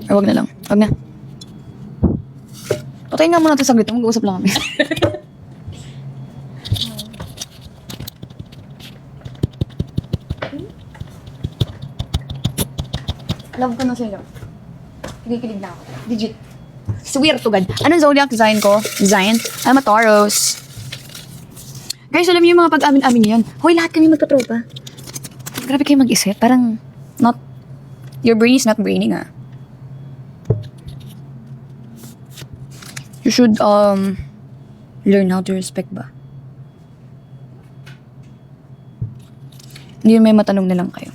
Or wag na lang. Wag na. Patayin nga muna natin saglit. Mag-uusap lang kami. Love ko na sila. Kikilig na ako. Digit. Swear to God. Anong zodiac sign ko? Sign? I'm a Taurus. Guys, alam niyo yung mga pag-amin-amin niyo yan. Hoy, lahat kami magkatropa. Grabe kayo mag-isip. Parang, not, your brain is not braining, ah. You should, learn how to respect ba? Hindi may matanong na lang kayo.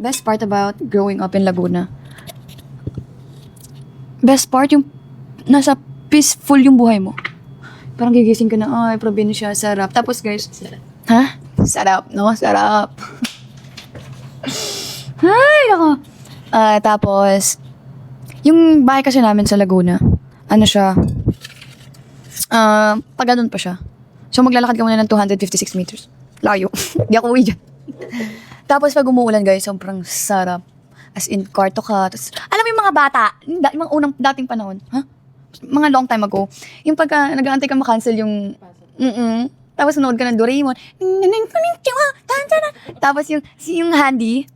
Best part about growing up in Laguna. Best part yung nasa peaceful yung buhay mo. Parang gigising ka na, ay, probinsya, sarap. Tapos guys, ha? Sarap, no? Sarap. Ay, nako. Tapos, yung bahay kasi namin sa Laguna, ano siya, pag ganun pa siya. So, maglalakad ka muna ng 256 meters. Layo. Di ako uwi dyan. Tapos, pag umuulan, guys, sobrang sarap. As in, kwarto ka. Tapos, alam mo yung mga bata, yung mga unang dating panahon, ha? Mga long time ago, yung pagka nag-aantay ka makancel yung, tapos nanood ka ng Doraemon, tapos yung handy,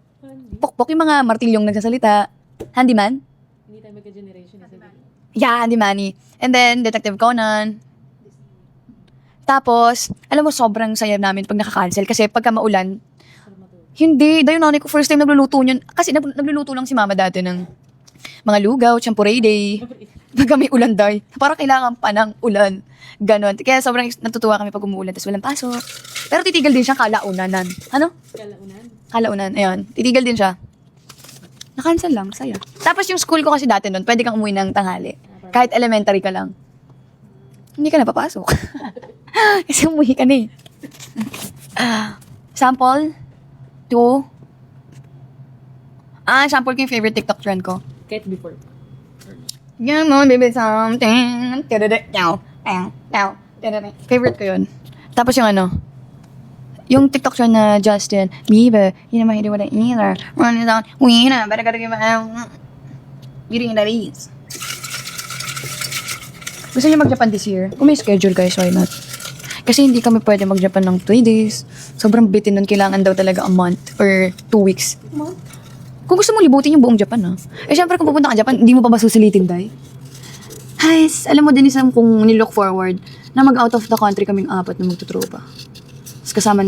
pokpok yung mga martilyong nagsasalita, handyman. Hindi tayo magka-generation na sabi. Yeah, handyman. And then, Detective Conan. Tapos, alam mo, sobrang saya namin pag nakakancel. Kasi pagka maulan, hindi, dahil nanay ko first time nagluluto niyan. Kasi nagluluto lang si mama dati ng mga lugaw, champurey day. Pagka may ulan day. Parang kailangan pa ng ulan. Ganon. Kaya sobrang natutuwa kami pag umuulan. Tapos walang pasok. Pero titigil din siya kalaunanan. Ano? Kalaunan? Kalaunan. Ayun. Titigil din siya. Na-cancel lang. Saya. Tapos yung school ko kasi dati nun, pwede kang umuwi ng tanghali. Kahit elementary ka lang. Hindi ka na papasok. Kasi umuwi ka na eh. Sample? 2. Sample ko yung favorite TikTok trend ko. Kahit before. Yan mo, baby, something. Favorite ko yun. Tapos yung ano, yung TikTok trend na Justin Bieber, you know, mahidi wala either. Run it down, we na, better gotta give out. Eating in the leaves. Gusto niyo mag-Japan this year? Kung may schedule guys, why not? Kasi hindi kami pwede mag-Japan ng 3 days. Sobrang bitin nun. Kailangan daw talaga a month or 2 weeks. Kung gusto mo libutin yung buong Japan, ha? Eh, syempre, kung pupunta ka Japan, hindi mo pa ba susulitin, day? Guys, alam mo din isang kung nilook forward na mag-out of the country kaming 4 na magtutropa. Tapos kasama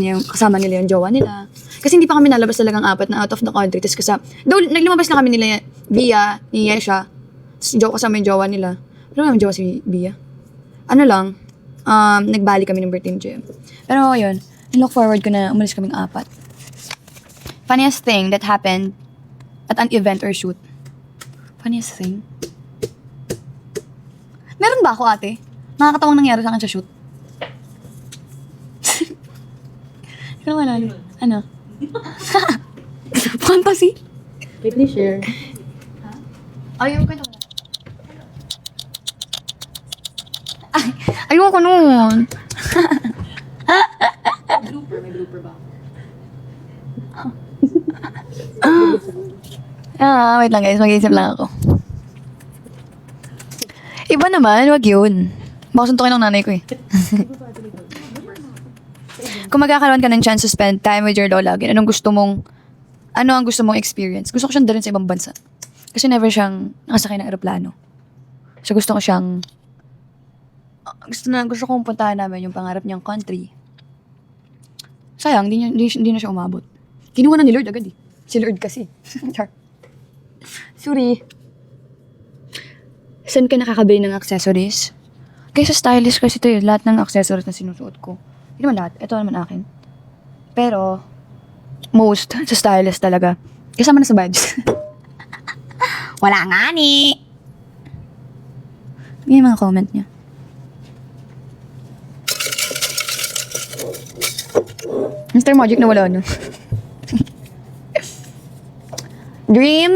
nila yung jowa nila. Kasi hindi pa kami nalabas talagang 4 na out of the country. Tapos though, naglumabas na kami nila Bia, ni Yesha. Tapos kasama yung jowa nila. Pero naman jowa si Bia. Ano lang, nagbali kami ng birthday gym. Pero yun, look forward ko na umalis kaming 4. Funniest thing that happened at an event or shoot. Funniest thing? Meron ba ako, ate? Nakakatawang nangyari sa akin sa shoot. Ikaw naman, ano? Fantasy? Wait, please share. Ayaw ko na. Ayoko nun. May blooper ba? Wait lang guys, mag-iisip lang ako. Iba naman, wag yun. Baka suntukin ng nanay ko eh. Kung magkakaroon ka ng chance to spend time with your lola again, ano ang gusto mong experience? Gusto ko siyang dalhin sa ibang bansa. Kasi never siyang nakasakay ng aeroplano. So gusto ko siyang gusto kong puntahan namin yung pangarap niyang country. Sayang, hindi na siya umabot. Kinuha na ni Lord agad eh. Si Lord kasi. Char. Sorry. Saan ka nakakabili ng accessories? Kaya sa stylist kasi ito lahat ng accessories na sinusuot ko. Hindi naman lahat. Ito naman akin. Pero, most sa stylist talaga. Kasama na sa badge. Wala nga ni. Yung mga comment niya. Mr. Magic na wala, no? Dream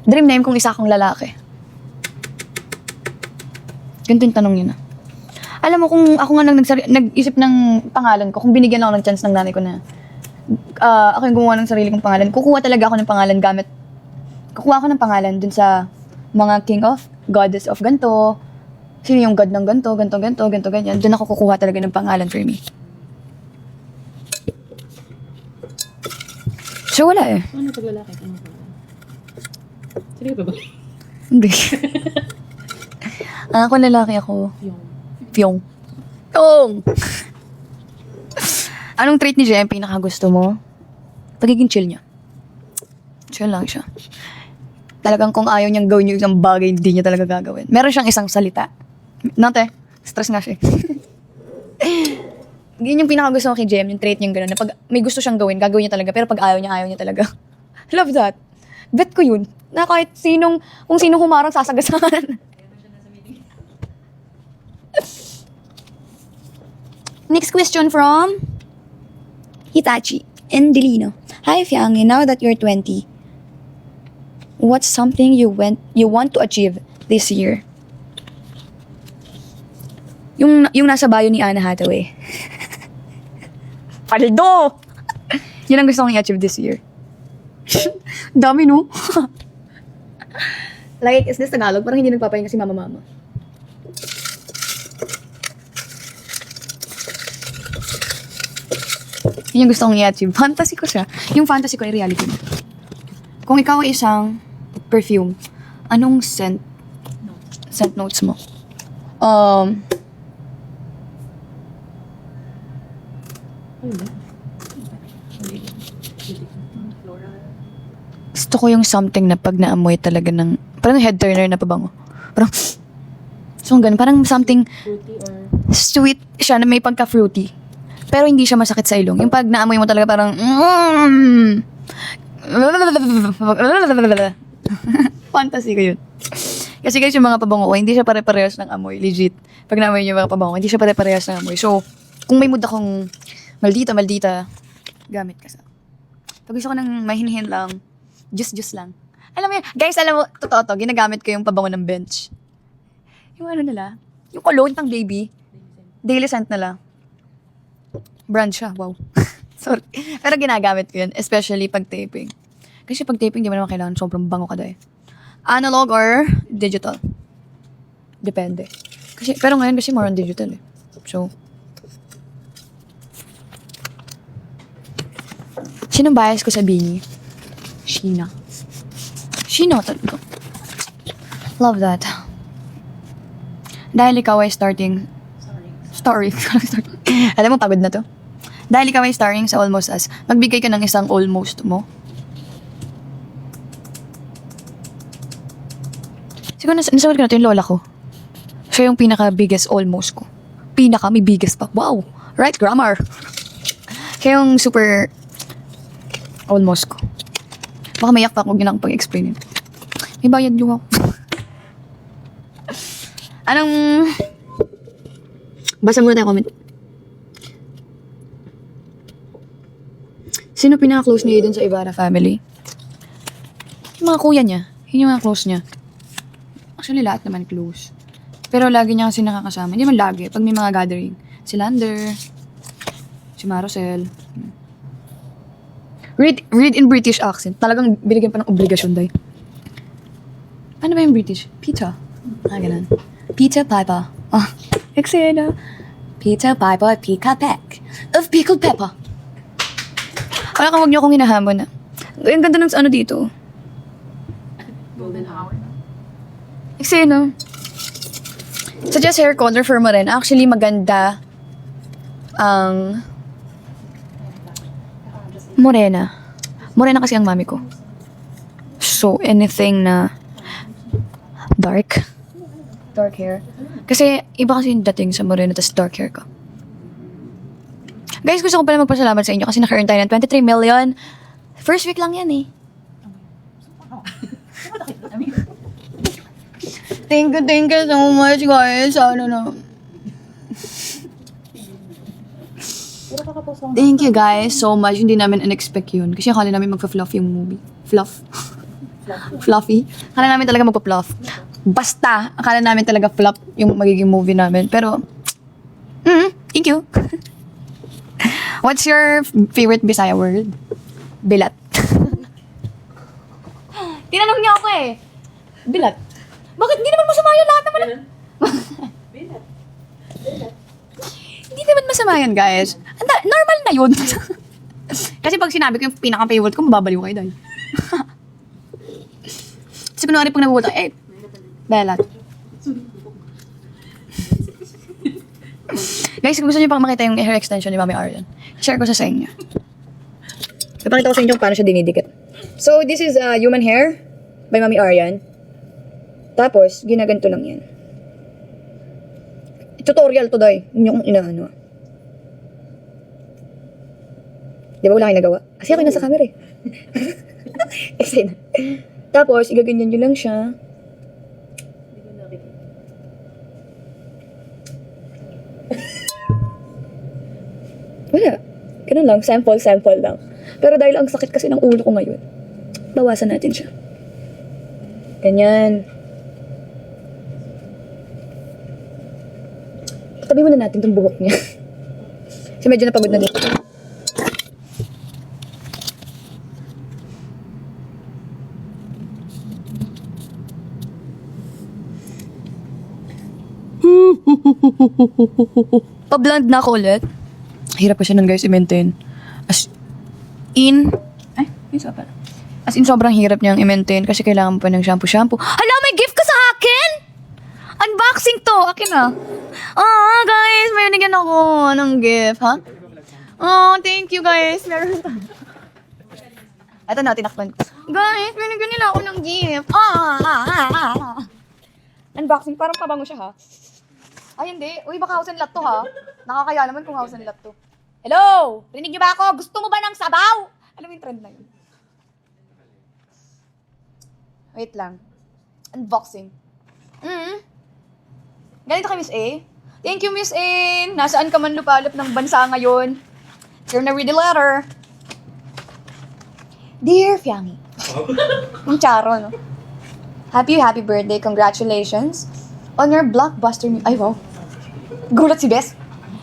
name kung isa akong lalaki. Ganito yung tanong yun, ah. Alam mo, kung ako nga nag-isip ng pangalan ko, kung binigyan ako ng chance ng nanay ko na ako yung gumawa ng sarili kong pangalan, kukuha talaga ako ng pangalan gamit kukuha ko ng pangalan dun sa mga king of, goddess of ganto, sino yung god ng ganto, ganto, ganyan. Dun ako kukuha talaga ng pangalan for me. So, wala eh. Ano pag lalaki? Anong pangalan? Sige ba ba? Hindi. Kung lalaki ako, Yung. Pyong. Pyong! Anong trait ni Jem pinakagusto mo? Pagiging chill niya. Chill lang siya. Talagang kung ayaw niyang gawin yung isang bagay, hindi niya talaga gagawin. Meron siyang isang salita. Nate, stress nga siya. Yun yung pinakagusto ko kay Jem, yung trait niyang gano'n. Na pag may gusto siyang gawin, gagawin niya talaga. Pero pag ayaw niya talaga. Love that. Bet ko yun. Na kahit kung sinong humarang sasagasan. Next question from Hitachi and Delino. Hi, Fiangi. Now that you're 20, what's something you want to achieve this year? Yung nasa bio ni Anna Hathaway. Paldo! Yun ang gusto kong i-achieve this year. Dami, no? Like, is this Tagalog? Parang hindi nagpapahinga si mama. Yun yung gusto kong i-achieve. Fantasy ko siya. Yung fantasy ko ay reality na. Kung ikaw ay isang perfume, anong scent notes mo? Ano ba? Gusto ko yung something na pag naamoy talaga ng, parang head turner na pabango. Parang, so ganun, parang something Fruity or... sweet siya na may pagka-fruity. Pero hindi siya masakit sa ilong. Yung pag naamoy mo talaga parang, fantasy ko yun. Kasi guys, yung mga pabango ko, hindi siya pare-parehas ng amoy. Legit. Pag naamoy yung mga pabango ko, hindi siya pare-parehas ng amoy. So, kung may mood akong maldita, gamit ka sa. Pag gusto ko ng mahinhin lang, juice lang. Alam mo yun, guys, alam mo, totoo to, ginagamit ko yung pabango ng bench. Yung ano nila, yung cologne pang baby, daily scent nila. Brand siya, wow. Sorry. Pero ginagamit ko yun, especially pag taping. Kasi pag taping, di mo naman kailangan sobrang bango ka dahil. Analog or digital? Depende. Pero ngayon kasi more on digital eh. So, sinong bias ko sa Bini? Sheena talaga. Love that. Dahil ikaw ay Story. Alam mo, pagod na to. Dahil ikaw ay starring sa Almost Us, magbigay ka ng isang almost mo. Siguro nasagot ko na ito yung lola ko. Siya yung pinaka-biggest almost ko. May biggest pa. Wow! Right grammar. Siya yung super almost ko. Baka mayak pa, huwag niyo lang pag-explain. May bayad luwa ko. Basa muna tayo comment. Sino pinaka-close niya dun sa Ibarra family? Yung mga kuya niya. Yun yung mga close niya. Actually, lahat naman close. Pero lagi niya kasi nakakasama. Hindi man lagi. Pag may mga gathering. Si Lander. Si Maricel. Read in British accent. Talagang binigyan pa ng obligasyon, day. Ano ba yung British? Pizza. Ganun. Pizza Piper. Eksena. Pizza Piper, Pika Pack of pickled pepper. Wala kang, huwag niyo akong hinahamon na. Ang ganda ng ano dito. Golden hour. Eksena. Suggest hair color for mo rin. Actually, maganda ang morena. Morena kasi ang mami ko. So, anything na dark hair. Kasi, iba kasi yung dating sa morena tas dark hair ka. Guys, gusto ko pala magpasalamat sa inyo kasi naka-earn tayo ng 23 million. First week lang yan eh. Thank you so much, guys. Thank you guys so much. Hindi namin in-expect yun. Kasi akala namin magpa-fluff yung movie. Fluffy. Akala namin talaga magpa-fluff. Basta, akala namin talaga flop yung magiging movie namin. Pero, thank you. What's your favorite Bisaya word? Bilat. Tinanong niya ako eh. Bilat. Bakit hindi naman masama yun lahat naman? Ganun. Bilat. Hindi naman masama yan, guys. Normal na yun. Kasi pag sinabi ko yung pinaka-favorite ko, mababaliw kayo dahil. Kasi kunwari pag nabubuto, belat. Guys, kung gusto niyo pang makita yung hair extension ni Mami Aryan, share ko sa inyo. Ipakita ko sa inyo kung paano siya dinidikit. So, this is human hair by Mami Aryan. Tapos, ginaganto lang yan. Tutorial to, day. Yung inaano. Di ba wala kayo nagawa? Kasi ako yung nasa camera eh. Excited. Tapos, igaganyan nyo lang siya. Hindi ko nakikita. Wala. Ganun lang. Sample lang. Pero dahil ang sakit kasi ng ulo ko ngayon, bawasan natin siya. Ganyan. Tabi muna natin itong buhok niya. Kasi medyo napagod na dito. Pa-blend na ako ulit. Hirap pa siya nun, guys, i-maintain. As in, sobrang hirap niyang i-maintain kasi kailangan mo pa ng shampoo. Hala, may gift ka sa akin! Unboxing to! Akin na. Oh, guys, may nagyan ako ng gift, ha? Oh, thank you, guys. Meron pa. Ito na, tinakpan ko. Guys, may nagyan nila ako ng gift. Unboxing, parang pabango siya, ha? Ay, hindi. Uy, baka house and lot to, ha? Nakakaya naman kung house and lot to. Hello! Rinig niyo ba ako? Gusto mo ba ng sabaw? Alam mo yung trend na yun. Wait lang. Unboxing. Ganito kay Miss A. Thank you, Miss A. Nasaan ka man lupalop ng bansa ngayon? You're na read the letter. Dear Fiangi. Yung charo, no? Happy birthday. Congratulations on your blockbuster new... Ay, wow. Gulat si Bes.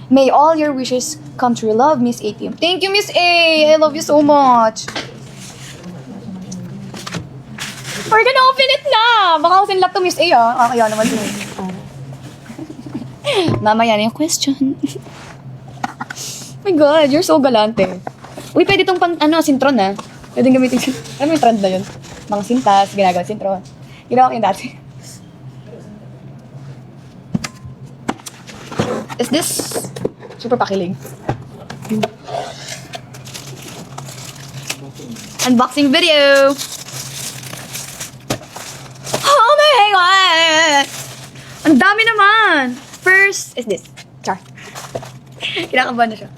May all your wishes come true. Love, Miss ATM. Thank you, Miss A. I love you so much. We're gonna open it na. Baka open lot to Miss A, ah. Kaya naman yun. Mamaya na yung question. My God, you're so galante. Uy, pwede tong pang, sintron, ha? Pwede gamitin siya. Alam mo yung trend na yun? Mga sintas, ginagawa sintron. Ginawa ko yung dati. Is this super pakilig? Unboxing video! Oh my God! Ang dami naman! First is this. Char. Kinakabahan na siya.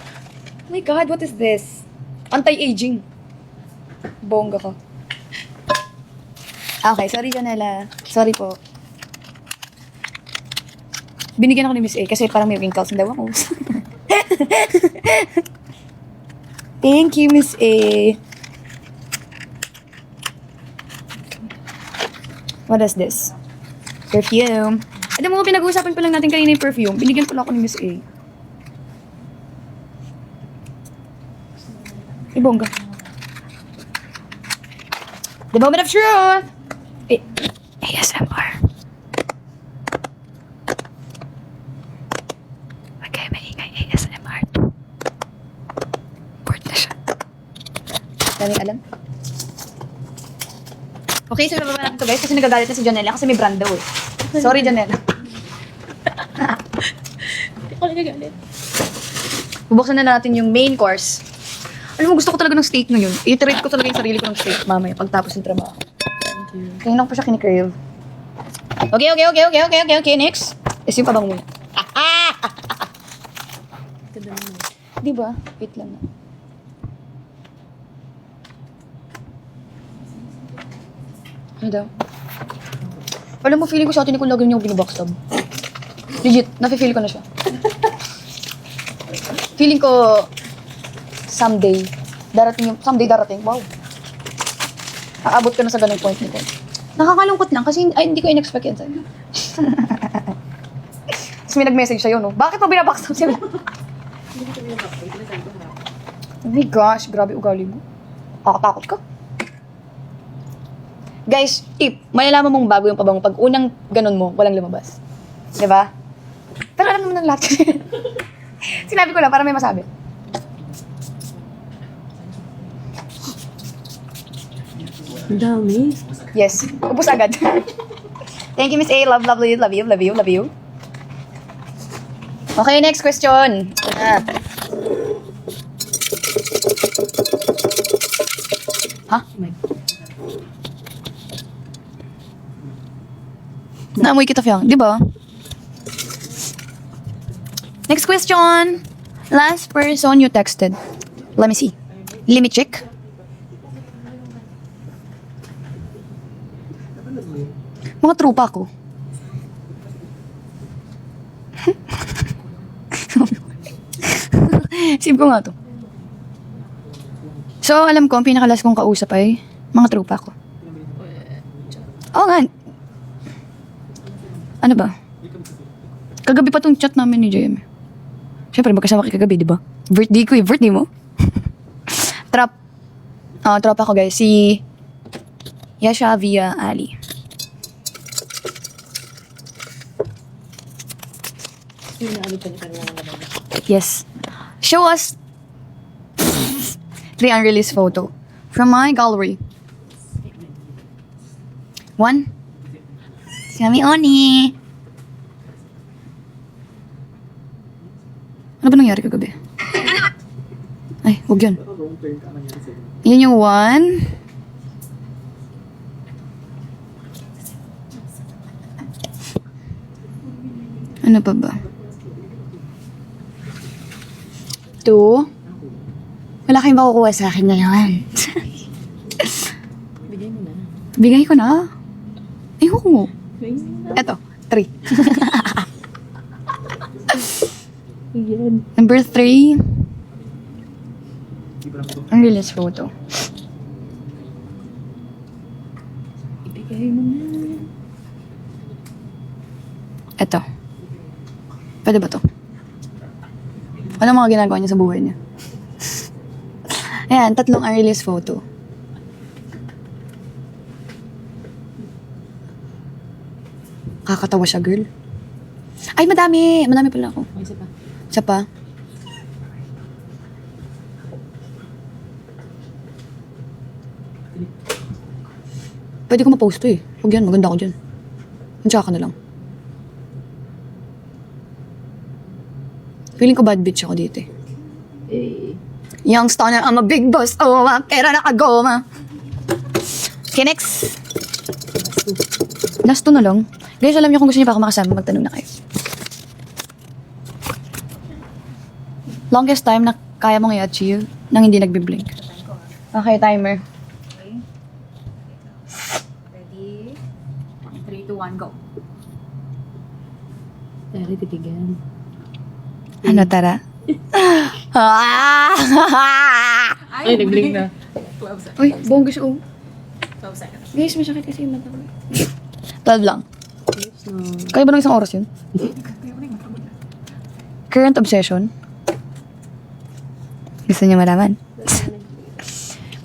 Oh my God, what is this? Anti-aging. Bongga ko. Okay, sorry Janela. Sorry po. Binigyan ako ni Miss A kasi parang may wrinkles na daw ako. Thank you, Miss A. What is this? Perfume. Alam mo, pinag-uusapan pa lang natin kanina yung perfume. Binigyan pala ako ni Miss A. Ibongga. The moment of truth! ASMR. Okay, maingay ASMR. Bored na siya. Dami alam. Okay, so nababa natin ito guys kasi nagagalit na si Janela kasi may brand daw eh. Sorry, Janela. Hindi ko nagagalit. Bubuksan na natin yung main course. Alam mo, gusto ko talaga ng steak ngayon. I-treat ko talaga yung sarili ko ng steak mamaya pagtapos ng trabaho. Thank you. Kanina ko pa siya kinikrave. Okay, next. Is yung pabango muna. Ganda naman. Diba? Wait lang na. Ano daw? Alam mo, feeling ko sa atin ni kung lagi niyo binabackstab. Legit, nafe-feel ko na siya. Feeling ko, someday, darating, wow. Aabot ka na sa ganung point ni ko. Nakakalungkot lang kasi hindi ko in-expect yan sa'yo. Tapos may nag-message sa'yo, no? Bakit mo binabackstab sila? Hindi ko pinapakita. Pinasabi ko ha. Oh my gosh, grabe ugali mo. Nakakatakot ka. Guys, tip, malalaman mong bago yung pabango pag unang ganun mo, walang lumabas. Diba? Pero alam naman ng lahat. Sinabi ko lang para may masabi. Ang dami. Yes. Ubus agad. Thank you, Miss A. Love you, love you, love you, love you. Okay, next question. Ha? Oh my God. Naamoy kita, Fiang. Di ba? Next question. Last person you texted. Let me see. Let me check. Mga trupa ko. Save ko nga to. So, alam ko, ang pinakalas kong kausap ay mga trupa ko. Oo nga. Ano ba? Kagabi pa tong chat namin ni JM. Siyempre, magkasama kayo kagabi, di ba? Birthday ko eh. Birthday mo? Tropa ko guys. Si Yasha via Ali. Yes. Show us 3 unreleased photo from my gallery. 1. Si Mami Oni. Ano ba nangyari kagabi? Ay, huwag yun. Yan yung 1. Ano pa ba? 2. Wala kayong makukuha sa akin ngayon. Bigay mo na. Bigay ko na. Ayoko. Eto, 3. Yan. Number 3. Unreleased photo. Ibigay mo na. Eto. Pwede ba to? Ano mga ginagawa niya sa buhay niya? Ayan, 3 unreleased photo. Kakatawa siya, girl. Ay, madami! Madami pala ako. May isa pa. Isa pa. Pwede ko ma-post to eh. Huwag yan, maganda ako dyan. Tsaka ka na lang. Feeling ko bad bitch ako dito eh. Eh. Young stunner, I'm a big boss. Oh, pera nakagoma. Okay, next. Last 2 na lang. Guys, alam niyo kung gusto niyo pa ako makasama, magtanong na kayo. Longest time na kaya mong i-achieve nang hindi nagbi-blink. Okay, timer. Ready? 3, 2, 1, go. Tari, titigan. Ano, tara? Ay, nag-blink na. Uy, bongga siya. 12 seconds. Guys, masakit kasi yung mata ko. 12 lang. Yes, no. Kaya ba ng isang oras yun? Current obsession? Gusto niyo malaman?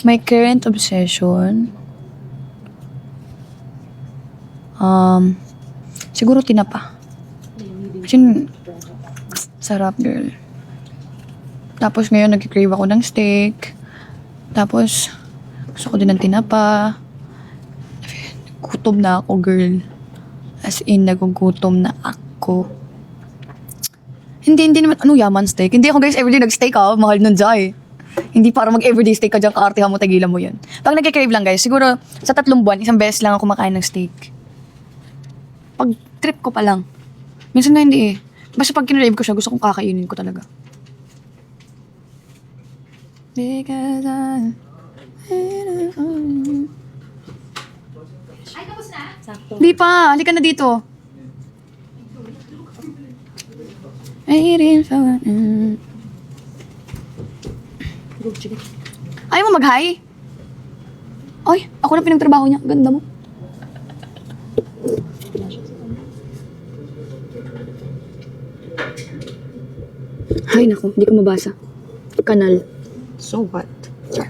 My current obsession... siguro tinapa. Kasi sarap, girl. Tapos ngayon nag-crave ako ng steak. Tapos gusto ko din ng tinapa. Gutom na ako, girl. As in, nagugutom na ako. Hindi naman, ano yaman steak? Hindi ako guys everyday nag-steak mahal nun dyan. Hindi para mag-everyday steak ka dyan, kaartihan mo, tagilan mo yun. Pag nag-crave lang guys, siguro sa 3 buwan, isang beses lang ako kumakain ng steak. Pag trip ko pa lang. Minsan na hindi eh. Basta pag kinrave ko siya, gusto kong kakainin ko talaga. Because Ay, tapos na? Sakto. Di pa, halika na dito. I didn't fall in. Go, chicken. Ayaw mo mag-hi? Ay, ako na pinagtrabaho niya. Ganda mo. Ay, naku. Hindi ko mabasa. Kanal. So what? Sorry.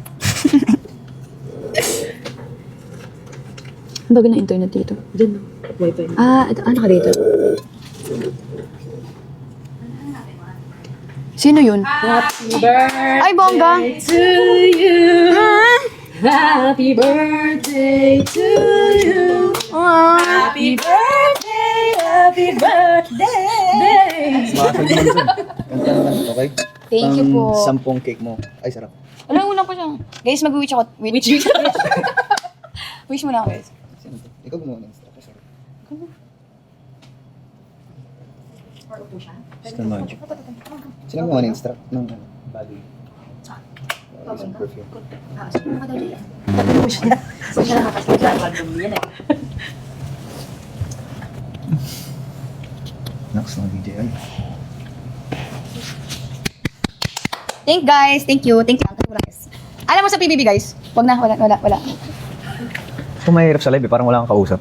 Ang bagal na internet dito. Diyan, wifi. Ah, ito, naka dito. Sino yun? Happy birthday Ay, bongga! to you. Happy birthday to you. Happy birthday, happy birthday. Makasal naman dun. Kanta naman, okay? Thank you po. 10 cake mo. Ay, sarap. Alam mo lang po siya. Guys, mag-wish ako. Wish. Wish mo na ako, guys. Sino to? Ikaw gumawa ng instruct. Sorry. Mr. Magic. Sino gumawa ng instruct? Ng body. Isang perfume. Next, mga DJ. Ay. Thank guys. Thank you. Thank you. Guys. Alam mo sa PBB, guys. Wag na. Wala. Ito mahirap sa live eh. Parang wala kang kausap.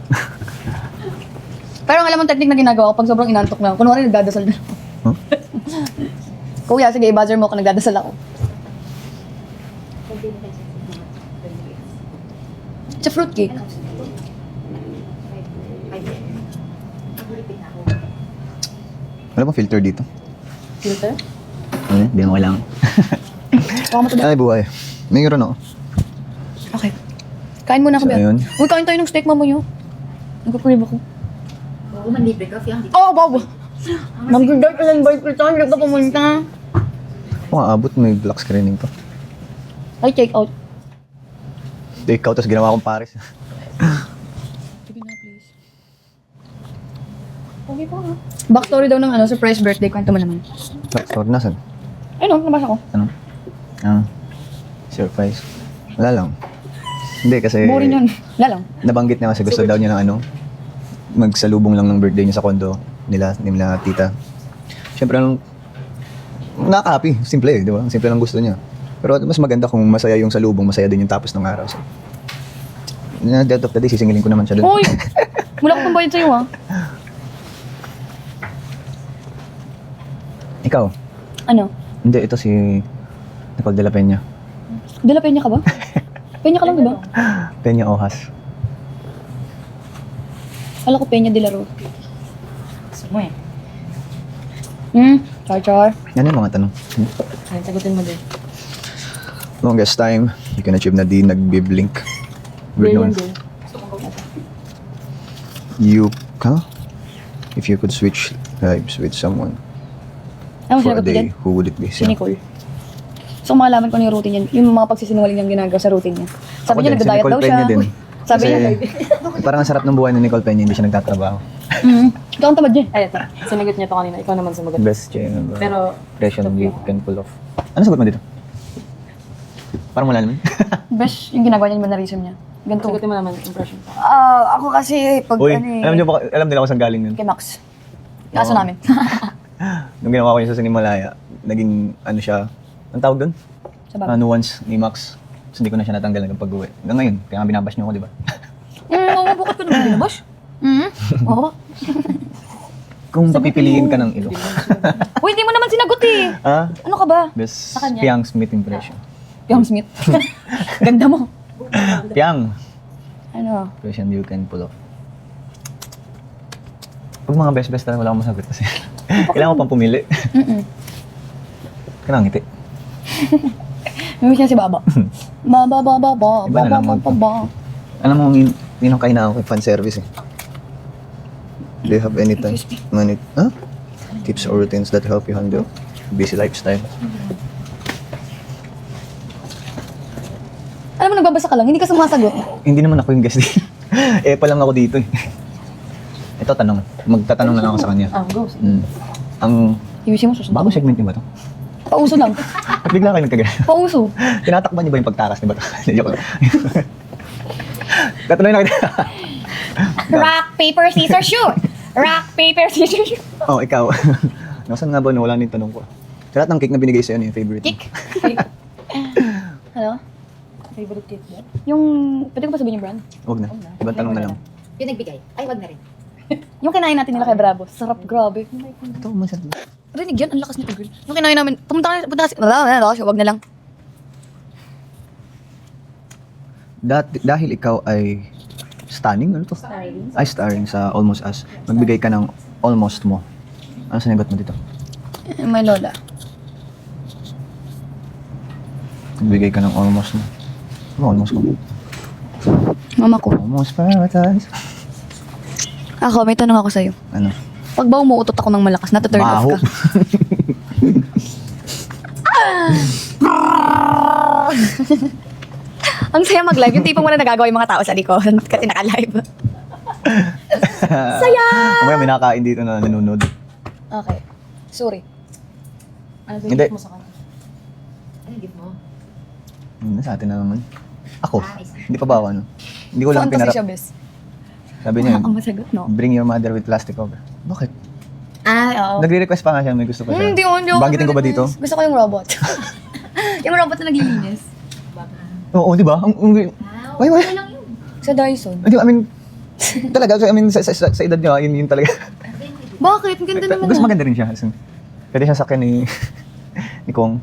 Pero ang alam mo technique na ginagawa ko pag sobrang inantok na ako. Kunwari nagdadasal na ako. Huh? Kuya, sige, i-buzzer mo ako, nagdadasal ako. It's a fruitcake. Wala bang filter dito? Filter? Ano? Hindi mo kailangan. Baka matanda. Ay, buhay. Mayroon ako. Okay. Kain muna ako, So, Bea. ayun. Uy, kain tayo ng steak, mamuyo. Nagkakrib ako. Oo, manlibre ka, Fiang. Oh, Bob! Mag-dart ka lang, boy. Kita, hindi ka pumunta. Kung aabot, may black screening to. Ay, check out. Take out, tapos ginawa kong Paris. Sige na, please. Okay pa nga. Backstory daw ng surprise birthday. Kwento mo naman. Sorry, nasan? Ayun, nabasa ko. Ano? Surprise. Wala lang. Hindi kasi Boring yun. Wala lang. nabanggit niya kasi gusto daw niya ng magsalubong lang ng birthday niya sa condo nila tita. Siyempre nakaka-happy. Simple di ba? Simple lang gusto niya. Pero mas maganda kung masaya yung salubong, masaya din yung tapos ng araw. So, at the end of the day, sisingilin ko naman siya doon. Uy! Wala ko pang bayad sa'yo, ha? Ikaw? Ano? Hindi, ito si Nicole de la Peña. De la Peña ka ba? Peña ka lang, di ba? Peña Ojas. Alam ko Peña de la Rue. Gusto mo eh. Char. Yan yung mga tanong. Ay, sagutin mo din. Longest time you can achieve na di nagbiblink. Weird naman. If you could switch lives with someone Ano for a sinagot ko dyan? day, who would it be? Si Nicole. So, malaman ko na yung routine niya. Yung mga pagsisinungaling niyang ginagawa sa routine niya. Sabi niya, nagda-diet daw siya. Din. Sabi niya, Parang ang sarap ng buhay ni Nicole Peña, hindi siya nagtatrabaho. ikaw ang tamad niya. Ay, ito. Sinagot niya to kanina. Ikaw naman sumagot. Best chain of Pero, impression you can pull off. Ano sagot mo dito? Parang wala naman. Best yung ginagawa niya, yung mannerism niya. Ganito. sagutin mo naman impression ko. Ako kasi, pag Uy, alam nila kung saan galing yun. kay Max. Kaso namin. Nung ginawa ko yun sa Sinimalaya, naging siya, ang tawag doon? Sa bagay. Nuance ni Max. So, hindi ko na siya natanggal hanggang pag-uwi. Hanggang ngayon, kaya nga binabash niyo ako, di ba? Oo, bakit ko naman binabash? Oo. Kung papipiliin ka ng ilo. Uy, hindi mo naman sinagot eh. Ah? Ano ka ba? Best kanya. Piang Smith impression. Piang Smith. Ganda mo. Piang Ano? impression you can pull off. Pag mga best talaga wala akong masagot kasi kailangan ko pang pumili. Kailangan ngiti. May siya si Baba. Baba. Iba na lang Alam mo, minong kain na ako kay fan service eh. Do you have any tips or routines that help you handle busy lifestyle? Alam mo, nagbabasa ka lang, hindi ka sumasagot. Hindi naman ako yung guest din. Pa lang ako dito eh. Ito tanong. Magtatanong na lang ako sa kanya. Go. Ang Iwisin mo, susunod. bagong segment niyo ba to? Pauso lang. At bigla kayo nagkagaya. Pauso. Tinatakban niyo ba yung pagtakas ni Bato? Joke lang. Katuloy na kita. Rock, paper, scissors, shoot! Rock, paper, scissors, shoot! Oh, ikaw. Nasaan nga ba nawala na yung tanong ko? Sa lahat ng cake na binigay sa'yo, ano yung favorite? Cake? Ano? Favorite cake ba? Yung, pwede ko ba sabihin yung brand? Huwag na. Ibang tanong na lang. Yung nagbigay. Ay, wag na rin. Yung kinain natin nila kay Bravo. Sarap, grabe. Ito, masarap. Rinig yan, ang lakas nito, girl. Yung kinain namin, punta kasi, wag na lang. Dahil ikaw ay Stunning? Ano to? Ay, starring sa Almost Us. Magbigay ka ng almost mo. Ano sinagot mo dito? May lola. Magbigay ka ng almost mo. Ano almost mo? Mama ko. Almost paradise. Ako, may tanong ako sa'yo. Ano? Pag ba umuutot ako ng malakas, nata-turn off Baho. ka? Ang saya mag-live. Yung tipong wala nagagawa yung mga tao sa likod kasi naka-live. Saya! Mamaya may nakakain dito na nanonood. Okay. Sorry. Ano ba Hindi. gift mo sa kanya? Ano gift mo? Sa atin na naman. Ako. Hindi pa ba ako, ano? Hindi ko lang Saan kasi pinarap. siya, bes? Sabi niya, Ang masagot, no? bring your mother with plastic cover. Bakit? Oo. Nagre-request pa nga siya, may gusto pa siya. Hindi ko. Banggitin ko ba dito? Gusto ko yung robot. Yung robot na naglilinis. Oo, di ba? Why? Sa Dyson. Hindi, I mean, talaga, I mean, sa edad niya, yun talaga. Bakit? Ang ganda naman Gusto na. maganda rin siya. As in, pwede siya sakyan ni, ni Kong.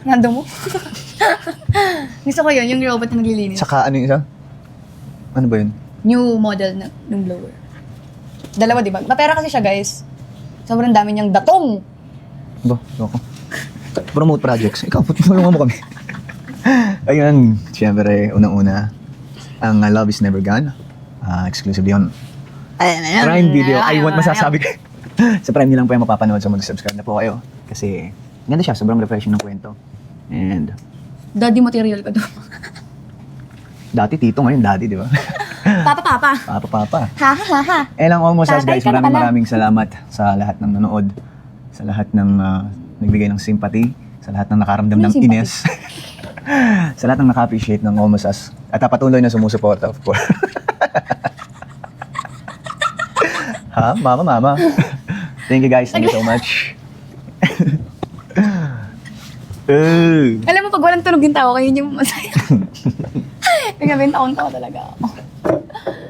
Nando mo? Gusto ko yun, yung robot na naglilinis. Saka ano yung isa? Ano ba yun? New model na ng blower. Dalawa, di ba? Mapera kasi siya, guys. Sobrang dami niyang datong. Ba, ako. Promote projects. Ikaw, tulungan mo kami. Ayun, siyempre, unang-una, ang Love is Never Gone. Exclusively on Prime Video. I want masasabi ko. Sa Prime niyo lang po yung mapapanood, so mag-subscribe na po kayo. Kasi, ganda siya, sobrang refreshing ng kwento. And, Daddy material ka doon. dati tito, ngayon daddy, di ba? Papa. Papa. Ha ha ha ha. Lang Almost Us, Tatay guys. ka na pala. Maraming salamat sa lahat ng nanood, sa lahat ng nagbigay ng sympathy, sa lahat ng nakaramdam Ano ng yung sympathy? ines, sa lahat ng naka-appreciate ng Almost Us, at patuloy na sumusuporta, of course. Ha? Mama. Thank you guys. Thank you so much. Alam mo, pag walang tunog yung tao, kayo yung masaya. Pinabenta ko talaga ako.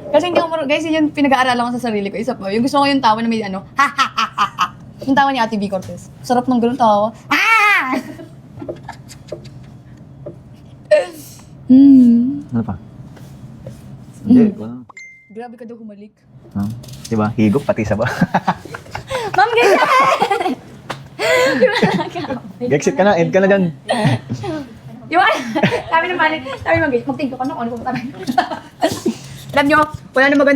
Kasi hindi ako guys, yun yung pinag-aaralan ko sa sarili ko. Isa pa, yung gusto ko yung tawa na may ano, ha ha ha ha ha. Yung tawa ni Ate B. Cortez. Sarap ng ganun tawa. Ah! Ano pa? Hindi, wala. Grabe ka daw humalik. Diba? Higop, pati sa ba? Ma'am, ganyan! Exit ka na, end ka na dyan. Yung sabi naman, sabi mag-think ka na, ano ko tabi. Alam nyo, wala na maganda